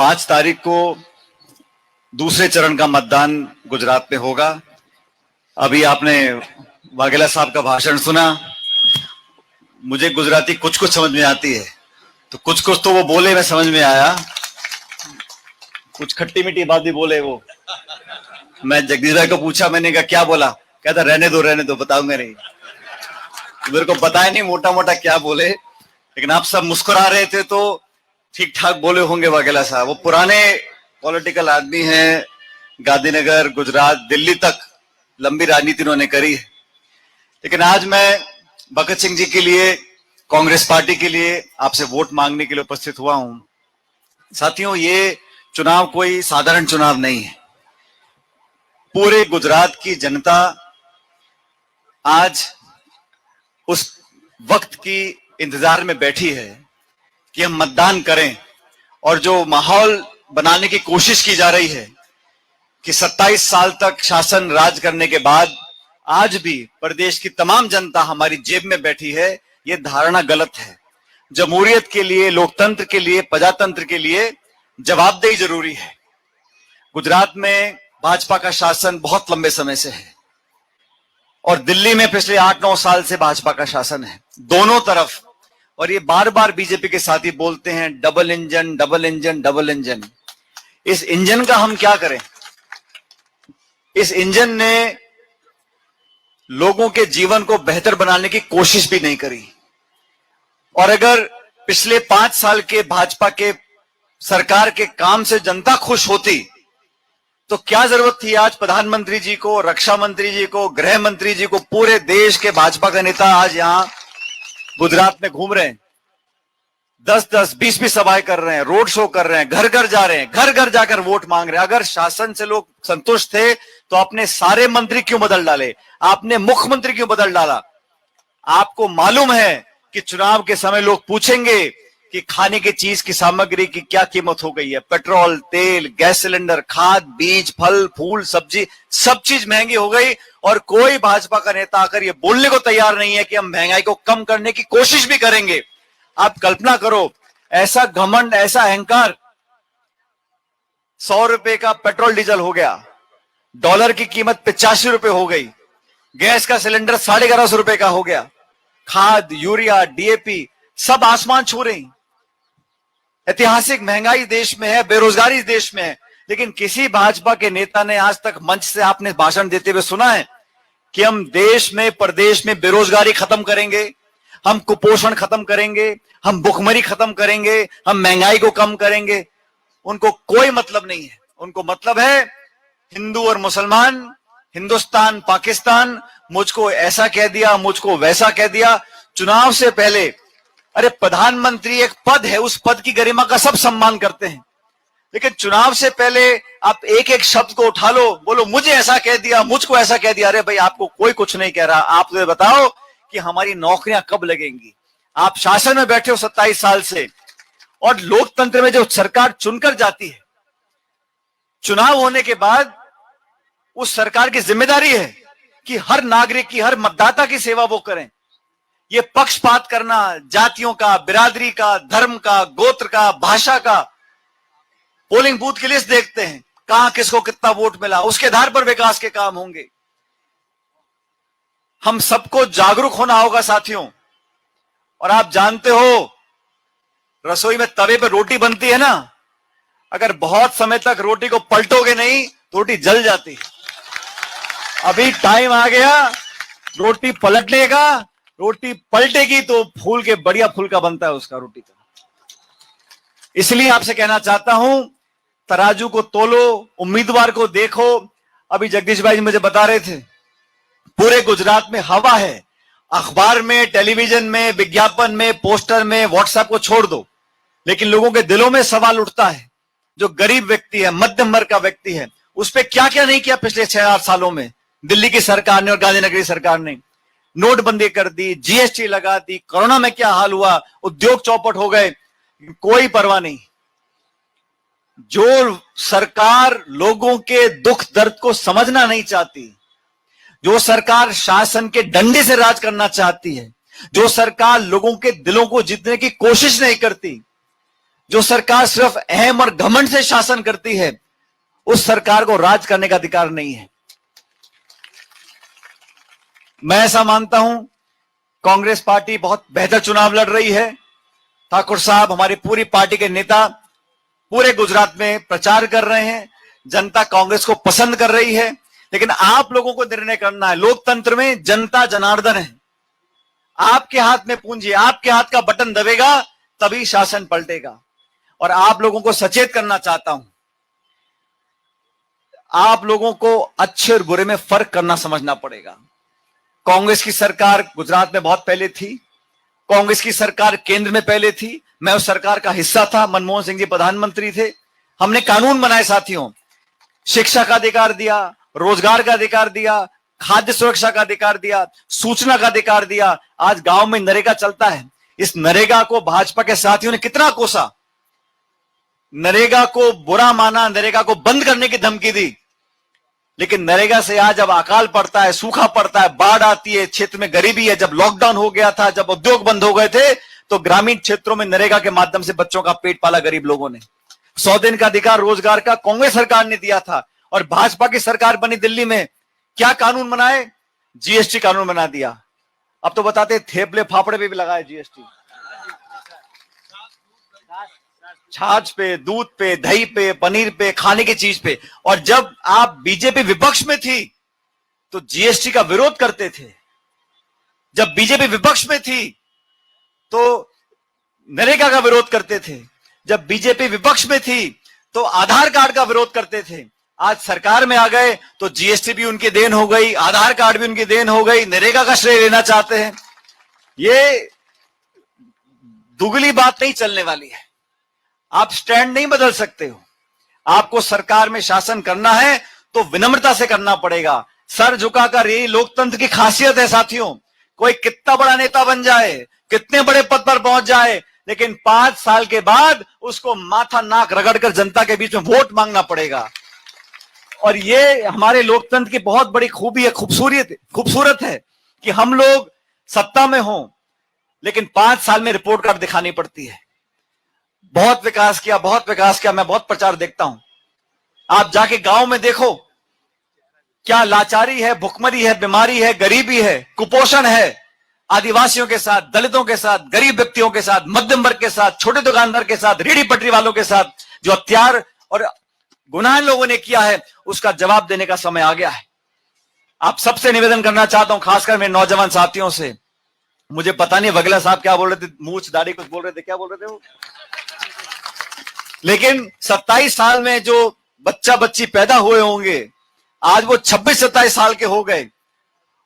5 तारीख को दूसरे चरण का मतदान गुजरात में होगा। अभी आपने वाघेला साहब का भाषण सुना। मुझे गुजराती कुछ कुछ समझ में आती है, तो कुछ कुछ तो वो बोले मैं समझ में आया, कुछ खट्टी मीठी बात भी बोले वो। मैं जगदीश भाई को पूछा, मैंने कहा क्या बोला? कहता रहने दो बताऊंगा नहीं। मेरे को पता है नहीं मोटा मोटा क्या बोले, लेकिन आप सब मुस्कुरा रहे थे तो ठीक ठाक बोले होंगे वाघेला साहब। वो पुराने पॉलिटिकल आदमी हैं, गांधीनगर, गुजरात, दिल्ली तक लंबी राजनीति उन्होंने करी है। लेकिन आज मैं भगत सिंह जी के लिए, कांग्रेस पार्टी के लिए आपसे वोट मांगने के लिए उपस्थित हुआ हूं। साथियों, ये चुनाव कोई साधारण चुनाव नहीं है। पूरे गुजरात की जनता आज उस वक्त की इंतजार में बैठी है कि हम मतदान करें, और जो माहौल बनाने की कोशिश की जा रही है कि 27 साल तक शासन राज करने के बाद आज भी प्रदेश की तमाम जनता हमारी जेब में बैठी है, यह धारणा गलत है। जमहूरियत के लिए, लोकतंत्र के लिए, प्रजातंत्र के लिए जवाबदेही जरूरी है। गुजरात में भाजपा का शासन बहुत लंबे समय से है और दिल्ली में पिछले 8-9 साल से भाजपा का शासन है, दोनों तरफ। और ये बार बार बीजेपी के साथी बोलते हैं double engine, double engine, double engine. इस इंजन का हम क्या करें? इस इंजन ने लोगों के जीवन को बेहतर बनाने की कोशिश भी नहीं करी। और अगर पिछले 5 साल के भाजपा के सरकार के काम से जनता खुश होती तो क्या जरूरत थी आज प्रधानमंत्री जी को, रक्षा मंत्री जी को, गृह मंत्री जी को, पूरे देश के भाजपा का नेता आज यहां गुजरात में घूम रहे हैं, 10-10, 20-20 सभाएं कर रहे हैं, रोड शो कर रहे हैं, घर घर जा रहे हैं, घर घर जाकर वोट मांग रहे हैं। अगर शासन से लोग संतुष्ट थे तो आपने सारे मंत्री क्यों बदल डाले? आपने मुख्यमंत्री क्यों बदल डाला? आपको मालूम है कि चुनाव के समय लोग पूछेंगे कि खाने की चीज की सामग्री की क्या कीमत हो गई है। पेट्रोल, तेल, गैस सिलेंडर, खाद, बीज, फल, फूल, सब्जी, सब चीज महंगी हो गई। और कोई भाजपा का नेता आकर ये बोलने को तैयार नहीं है कि हम महंगाई को कम करने की कोशिश भी करेंगे। आप कल्पना करो, ऐसा घमंड, ऐसा अहंकार। 100 रुपए का पेट्रोल डीजल हो गया, डॉलर की कीमत 85 रुपए हो गई, गैस का सिलेंडर 1150 रुपए का हो गया, खाद, यूरिया, डीएपी सब आसमान छू रही। ऐतिहासिक महंगाई देश में है, बेरोजगारी देश में है। लेकिन किसी भाजपा के नेता ने आज तक मंच से आपने भाषण देते हुए सुना है कि हम देश में, प्रदेश में बेरोजगारी खत्म करेंगे, हम कुपोषण खत्म करेंगे, हम भुखमरी खत्म करेंगे, हम महंगाई को कम करेंगे? उनको कोई मतलब नहीं है। उनको मतलब है हिंदू और मुसलमान, हिंदुस्तान, पाकिस्तान, मुझको ऐसा कह दिया, मुझको वैसा कह दिया। चुनाव से पहले, अरे प्रधानमंत्री एक पद है, उस पद की गरिमा का सब सम्मान करते हैं, लेकिन चुनाव से पहले आप एक एक शब्द को उठा लो, बोलो मुझे ऐसा कह दिया, मुझको ऐसा कह दिया। अरे भाई, आपको कोई कुछ नहीं कह रहा। आप तो बताओ कि हमारी नौकरियां कब लगेंगी? आप शासन में बैठे हो 27 साल से, और लोकतंत्र में जो सरकार चुनकर जाती है, चुनाव होने के बाद उस सरकार की जिम्मेदारी है कि हर नागरिक की, हर मतदाता की सेवा वो करें। ये पक्षपात करना, जातियों का, बिरादरी का, धर्म का, गोत्र का, भाषा का, पोलिंग बूथ की लिस्ट देखते हैं, कहां किसको कितना वोट मिला, उसके आधार पर विकास के काम होंगे। हम सबको जागरूक होना होगा साथियों। और आप जानते हो, रसोई में तवे पे रोटी बनती है ना, अगर बहुत समय तक रोटी को पलटोगे नहीं तो रोटी जल जाती है। अभी टाइम आ गया रोटी पलटने का। रोटी पलटेगी तो फूल के, बढ़िया फूल का बनता है उसका रोटी का। इसलिए आपसे कहना चाहता हूं, तराजू को तोलो, उम्मीदवार को देखो। अभी जगदीश भाई मुझे बता रहे थे, पूरे गुजरात में हवा है। अखबार में, टेलीविजन में, विज्ञापन में, पोस्टर में, व्हाट्सएप को छोड़ दो, लेकिन लोगों के दिलों में सवाल उठता है। जो गरीब व्यक्ति है, मध्यम वर्ग का व्यक्ति है, उस पर क्या क्या नहीं किया पिछले 6-8 सालों में दिल्ली की सरकार ने और गांधीनगर सरकार ने। नोटबंदी कर दी, जीएसटी लगा दी, कोरोना में क्या हाल हुआ, उद्योग चौपट हो गए, कोई परवाह नहीं। जो सरकार लोगों के दुख दर्द को समझना नहीं चाहती, जो सरकार शासन के डंडे से राज करना चाहती है, जो सरकार लोगों के दिलों को जीतने की कोशिश नहीं करती, जो सरकार सिर्फ अहम और घमंड से शासन करती है, उस सरकार को राज करने का अधिकार नहीं है। मैं ऐसा मानता हूं, कांग्रेस पार्टी बहुत बेहतर चुनाव लड़ रही है। ठाकुर साहब, हमारी पूरी पार्टी के नेता पूरे गुजरात में प्रचार कर रहे हैं। जनता कांग्रेस को पसंद कर रही है, लेकिन आप लोगों को निर्णय करना है। लोकतंत्र में जनता जनार्दन है। आपके हाथ में पूंजी, आपके हाथ का बटन दबेगा तभी शासन पलटेगा। और आप लोगों को सचेत करना चाहता हूं, आप लोगों को अच्छे और बुरे में फर्क करना समझना पड़ेगा। कांग्रेस की सरकार गुजरात में बहुत पहले थी, कांग्रेस की सरकार केंद्र में पहले थी। मैं उस सरकार का हिस्सा था, मनमोहन सिंह जी प्रधानमंत्री थे। हमने कानून बनाए साथियों, शिक्षा का अधिकार दिया, रोजगार का अधिकार दिया, खाद्य सुरक्षा का अधिकार दिया, सूचना का अधिकार दिया। आज गांव में नरेगा चलता है। इस नरेगा को भाजपा के साथियों ने कितना कोसा, नरेगा को बुरा माना, नरेगा को बंद करने की धमकी दी। लेकिन नरेगा से आज जब अकाल पड़ता है, सूखा पड़ता है, बाढ़ आती है, क्षेत्र में गरीबी है, जब लॉकडाउन हो गया था, जब उद्योग बंद हो गए थे, तो ग्रामीण क्षेत्रों में नरेगा के माध्यम से बच्चों का पेट पाला गरीब लोगों ने। 100 दिन का अधिकार रोजगार का कांग्रेस सरकार ने दिया था। और भाजपा की सरकार बनी दिल्ली में, क्या कानून बनाए? जीएसटी कानून बना दिया। अब तो बताते थेपले फाफड़े पे भी लगाए जीएसटी, छाछ पे, दूध पे, दही पे, पनीर पे, खाने की चीज पे। और जब आप बीजेपी विपक्ष में थी तो जीएसटी का विरोध करते थे। जब बीजेपी विपक्ष में थी तो नरेगा का विरोध करते थे। जब बीजेपी विपक्ष में थी तो आधार कार्ड का विरोध करते थे। आज सरकार में आ गए तो जीएसटी भी उनकी देन हो गई, आधार कार्ड भी उनकी देन हो गई, नरेगा का श्रेय लेना चाहते हैं। ये दुगली बात नहीं चलने वाली है। आप स्टैंड नहीं बदल सकते हो। आपको सरकार में शासन करना है तो विनम्रता से करना पड़ेगा, सर झुकाकर। यही लोकतंत्र की खासियत है साथियों। कोई कितना बड़ा नेता बन जाए, कितने बड़े पद पर पहुंच जाए, लेकिन 5 साल के बाद उसको माथा नाक रगड़कर जनता के बीच में वोट मांगना पड़ेगा। और ये हमारे लोकतंत्र की बहुत बड़ी खूबी है, खूबसूरत है कि हम लोग सत्ता में हों लेकिन 5 साल में रिपोर्ट कार्ड दिखानी पड़ती है। बहुत विकास किया, बहुत विकास किया, मैं बहुत प्रचार देखता हूं। आप जाके गांव में देखो, क्या लाचारी है, भुखमरी है, बीमारी है, गरीबी है, कुपोषण है। आदिवासियों के साथ, दलितों के साथ, गरीब व्यक्तियों के साथ, मध्यम वर्ग के साथ, छोटे दुकानदार के साथ, रेहड़ी पटरी वालों के साथ जो हत्यार और गुनाह लोगों ने किया है, उसका जवाब देने का समय आ गया है। आप सबसे निवेदन करना चाहता हूं, खासकर मेरे नौजवान साथियों से। मुझे पता नहीं वगला साहब क्या बोल रहे थे, मूछ दाढ़ी कुछ बोल रहे थे, क्या बोल रहे थे वो, लेकिन 27 साल में जो बच्चा बच्ची पैदा हुए होंगे, आज वो 26-27 साल के हो गए।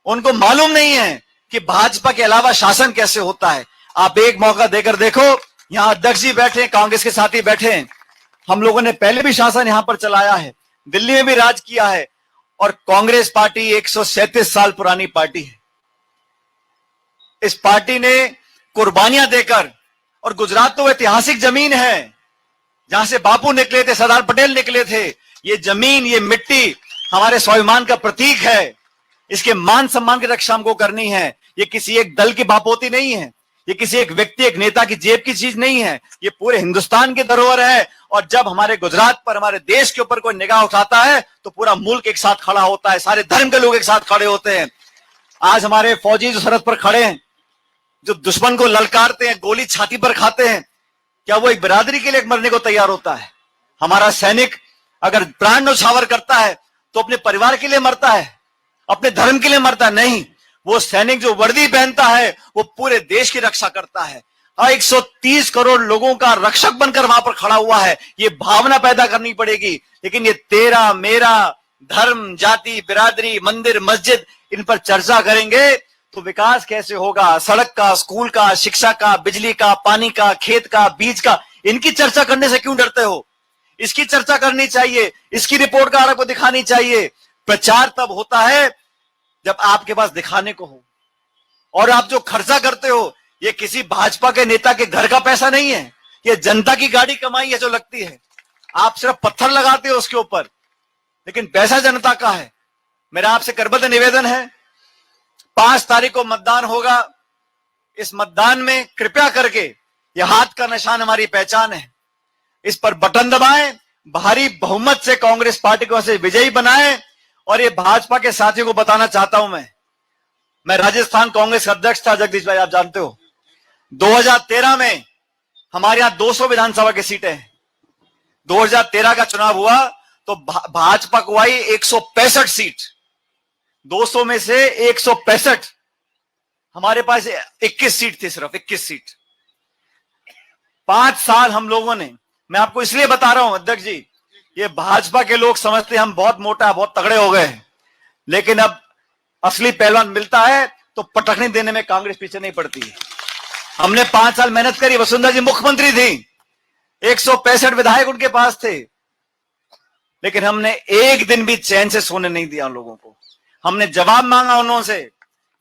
उनको मालूम नहीं है कि भाजपा के अलावा शासन कैसे होता है। आप एक मौका देकर देखो, यहां अध्यक्ष जी बैठे, कांग्रेस के साथी बैठे हैं। हम लोगों ने पहले भी शासन यहां पर चलाया है, दिल्ली में भी राज किया है। और कांग्रेस पार्टी 137 साल पुरानी पार्टी है। इस पार्टी ने कुर्बानियां देकर, और गुजरात तो ऐतिहासिक जमीन है जहां से बापू निकले थे, सरदार पटेल निकले थे। ये जमीन, ये मिट्टी हमारे स्वाभिमान का प्रतीक है। इसके मान सम्मान की रक्षा हमको करनी है। ये किसी एक दल की बापोती नहीं है, ये किसी एक व्यक्ति, एक नेता की जेब की चीज नहीं है। ये पूरे हिंदुस्तान की धरोहर है। और जब हमारे गुजरात पर, हमारे देश के ऊपर कोई निगाह उठाता है तो पूरा मुल्क एक साथ खड़ा होता है, सारे धर्म के लोग एक साथ खड़े होते हैं। आज हमारे फौजी जो सरहद पर खड़े हैं, जो दुश्मन को ललकारते हैं, गोली छाती पर खाते हैं, क्या वो एक बिरादरी के लिए मरने को तैयार होता है? हमारा सैनिक अगर प्राण न्यौछावर करता है तो अपने परिवार के लिए मरता है, अपने धर्म के लिए मरता है? नहीं, वो सैनिक जो वर्दी पहनता है वो पूरे देश की रक्षा करता है। 130 करोड़ लोगों का रक्षक बनकर वहां पर खड़ा हुआ है। ये भावना पैदा करनी पड़ेगी। लेकिन ये तेरा मेरा, धर्म, जाति, बिरादरी, मंदिर, मस्जिद, इन पर चर्चा करेंगे तो विकास कैसे होगा? सड़क का, स्कूल का, शिक्षा का, बिजली का, पानी का, खेत का, बीज का, इनकी चर्चा करने से क्यों डरते हो? इसकी चर्चा करनी चाहिए, इसकी रिपोर्ट कार्ड आपको दिखानी चाहिए। प्रचार तब होता है जब आपके पास दिखाने को हो। और आप जो खर्चा करते हो, ये किसी भाजपा के नेता के घर का पैसा नहीं है, ये जनता की गाड़ी कमाई है जो लगती है। आप सिर्फ पत्थर लगाते हो उसके ऊपर, लेकिन पैसा जनता का है। मेरा आपसे करबद्ध निवेदन है, 5 तारीख को मतदान होगा। इस मतदान में कृपया करके, यह हाथ का निशान हमारी पहचान है, इस पर बटन दबाएं, भारी बहुमत से कांग्रेस पार्टी को ऐसे विजयी बनाएं। और ये भाजपा के साथियों को बताना चाहता हूं, मैं राजस्थान कांग्रेस अध्यक्ष था, जगदीश भाई आप जानते हो। 2013 में हमारे यहां 200 विधानसभा की सीटें हैं। 2013 का चुनाव हुआ तो भाजपा को आई 165 सीट, 200 में से 165। हमारे पास 21 सीट थी, सिर्फ 21 सीट। 5 साल हम लोगों ने, मैं आपको इसलिए बता रहा हूं अध्यक्ष जी, ये भाजपा के लोग समझते हैं हम बहुत मोटा बहुत तगड़े हो गए, लेकिन अब असली पहलवान मिलता है तो पटखनी देने में कांग्रेस पीछे नहीं पड़ती है। हमने 5 साल मेहनत करी, वसुंधरा जी मुख्यमंत्री थी, 165 विधायक उनके पास थे, लेकिन हमने एक दिन भी चैन से सोने नहीं दिया उन लोगों को। हमने जवाब मांगा उन्होंने,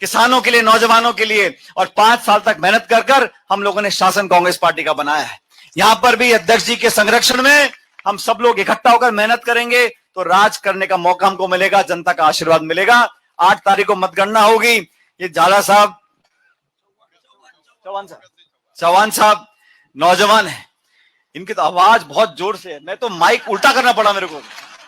किसानों के लिए, नौजवानों के लिए, और 5 साल तक मेहनत कर कर हम लोगों ने शासन कांग्रेस पार्टी का बनाया है। यहां पर भी अध्यक्ष जी के संरक्षण में हम सब लोग इकट्ठा होकर मेहनत करेंगे तो राज करने का मौका हमको मिलेगा, जनता का आशीर्वाद मिलेगा। 8 तारीख को मतगणना होगी। ये झाला साहब, चौहान साहब नौजवान है, इनकी तो आवाज बहुत जोर से है, मैं तो माइक उल्टा करना पड़ा मेरे को।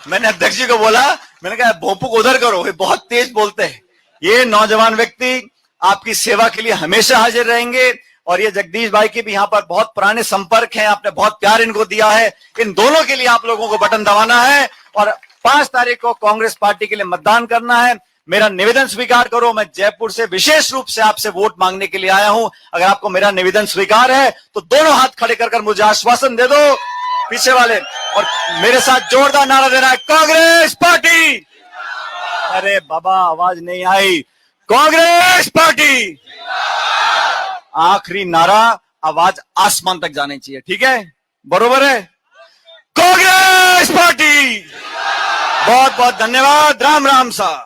मैंने अध्यक्ष जी को बोला, मैंने कहा भोपू को उधर करो, ये बहुत तेज बोलते हैं। ये नौजवान व्यक्ति आपकी सेवा के लिए हमेशा हाजिर रहेंगे। और ये जगदीश भाई के भी यहाँ पर बहुत पुराने संपर्क हैं, आपने बहुत प्यार इनको दिया है। इन दोनों के लिए आप लोगों को बटन दबाना है और 5 तारीख को कांग्रेस पार्टी के लिए मतदान करना है। मेरा निवेदन स्वीकार करो, मैं जयपुर से विशेष रूप से आपसे वोट मांगने के लिए आया हूं। अगर आपको मेरा निवेदन स्वीकार है तो दोनों हाथ खड़े कर मुझे आश्वासन दे दो, पीछे वाले, और मेरे साथ जोरदार नारा देना है, कांग्रेस पार्टी। अरे बाबा आवाज नहीं आई, कांग्रेस पार्टी। आखिरी नारा, आवाज आसमान तक जानी चाहिए, ठीक है? बरोबर है? कांग्रेस पार्टी। बहुत बहुत धन्यवाद। राम राम साहब।